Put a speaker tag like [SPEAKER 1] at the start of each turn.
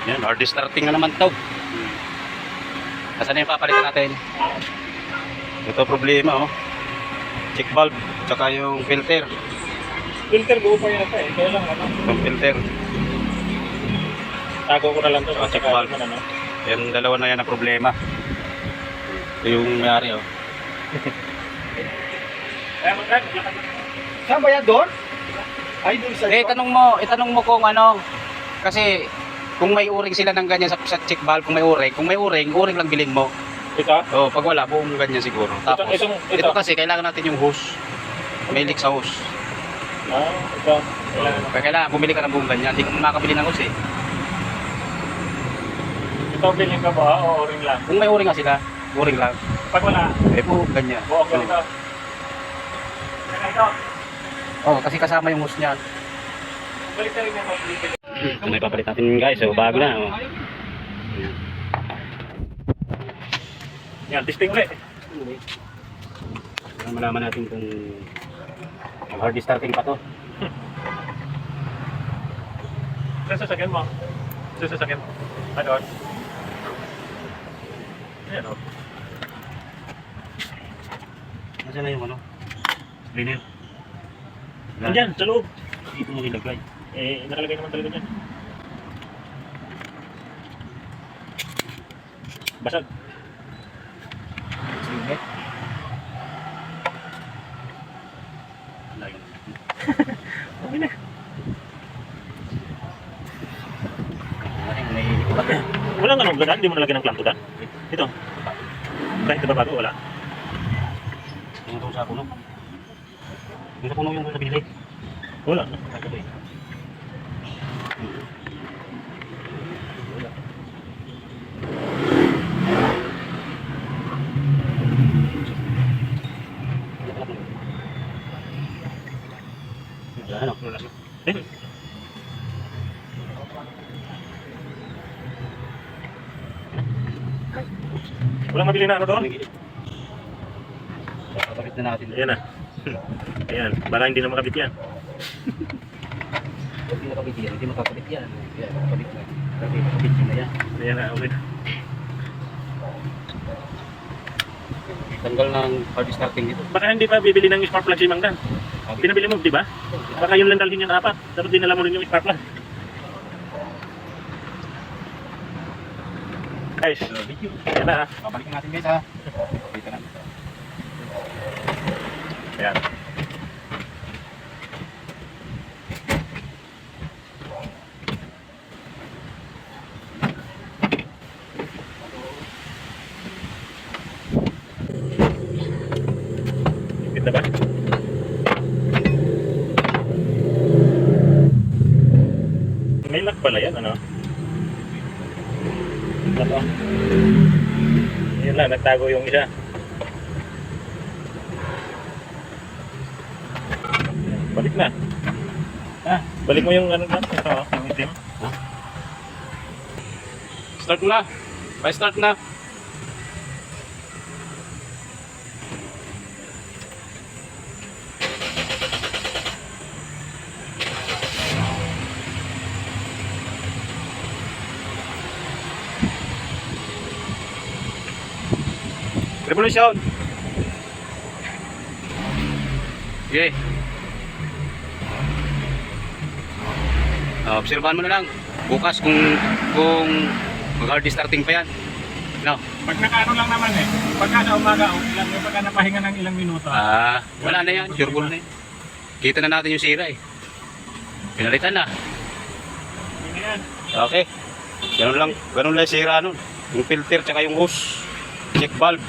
[SPEAKER 1] Yan, hard starting na naman to. Asan na yung papalitan natin? Ito problema, oh. Check valve, tsaka yung filter.
[SPEAKER 2] Filter buo pa yata eh. Kaya lang ano.
[SPEAKER 1] Yung filter.
[SPEAKER 2] Tago ko na lang to.
[SPEAKER 1] Check valve.
[SPEAKER 2] Ano.
[SPEAKER 1] Yan, dalawa na yan na problema. Ito yung mayari, oh.
[SPEAKER 2] Kaya magkano? Saan ba yan doon? Ay, doon sa
[SPEAKER 1] Itanong mo kung ano, kasi kung may uring sila ng ganyan sa check valve, kung may uring lang bilhin mo.
[SPEAKER 2] Ito?
[SPEAKER 1] Oh, pag wala, buong ganyan siguro. Tapos, ito kasi kailangan natin yung hose. May leak sa hose.
[SPEAKER 2] Ah, ito.
[SPEAKER 1] Kaya kailangan bumili ka ng buong ganyan. Hindi ka makakabili ng hose eh.
[SPEAKER 2] Ito bilhin ka ba o ring lang?
[SPEAKER 1] Kung may uring nga sila, uring lang.
[SPEAKER 2] Pag wala,
[SPEAKER 1] Eh po, ganyan.
[SPEAKER 2] buo ganito. Ito.
[SPEAKER 1] Oh, kasi kasama yung hose niya.
[SPEAKER 2] Balik na rin yung pag-ibig.
[SPEAKER 1] Ito na ipapalit natin guys. So, bago na. Oh.
[SPEAKER 2] Yan, testing ulit.
[SPEAKER 1] Para malaman natin kung hard starting pa to.
[SPEAKER 2] Sasakyan mo. Sasakyan mo. Ano? Ayan o.
[SPEAKER 1] Nasaan na yung ano? Cleaner.
[SPEAKER 2] Andyan, sa loob.
[SPEAKER 1] Dito mo ilagay.
[SPEAKER 2] Eh, nakalagay naman talaga dyan. Basag.
[SPEAKER 1] Sige. Layo.
[SPEAKER 2] Okay na.
[SPEAKER 1] May iba.
[SPEAKER 2] Walang anong gadan, hindi mo nalagyan ng clamp to dan. Ito. Kahit ba bago, wala.
[SPEAKER 1] Yung doon sa puno. Yung sa puno yung doon sa binili.
[SPEAKER 2] Wala.
[SPEAKER 1] Ay, ito eh. Ano?
[SPEAKER 2] Wala. Eh. Walang mabili na ano doon?
[SPEAKER 1] Kapit na natin.
[SPEAKER 2] Ayan na. Ayan, baka hindi na makabit yan.
[SPEAKER 1] Hindi nakabit yan. Hindi makakabit yan. Yan, kapit na. Kasi makabit yun na yan.
[SPEAKER 2] Ayan na, okay na.
[SPEAKER 1] Tanggal ng hard starting dito.
[SPEAKER 2] Baka hindi pa bibili ng spark plug si Mang Dan. Pinabili mo, di ba? Baka yun lang dalhin yung apat. Tapos dinala mo rin yung spark plug. Guys,
[SPEAKER 1] Video.
[SPEAKER 2] yan na ha.
[SPEAKER 1] Babalikan natin guys ha. Babalikan natin.
[SPEAKER 2] Ayan. Ipit na ba? May lock pala yan, ano? Ito. Yun lang, nagtago yung isa. Balik na. Ah, balik mo yung ano na, ito, yung itim.
[SPEAKER 1] Start mo na. Bye, start na. Revolution. Okay. Obserbahan mo na lang bukas kung mag-hard starting pa yan. No.
[SPEAKER 2] Pag nakaano lang naman eh, pagka na umaga, lang yung pagka napahinga ng ilang minuto.
[SPEAKER 1] Wala na yan, sure na yan. Kita na natin yung sira eh. Pinalitan na.
[SPEAKER 2] Yun na yan.
[SPEAKER 1] Okay. Ganun lang yung sira nun. Yung filter tsaka yung hose. Check valve.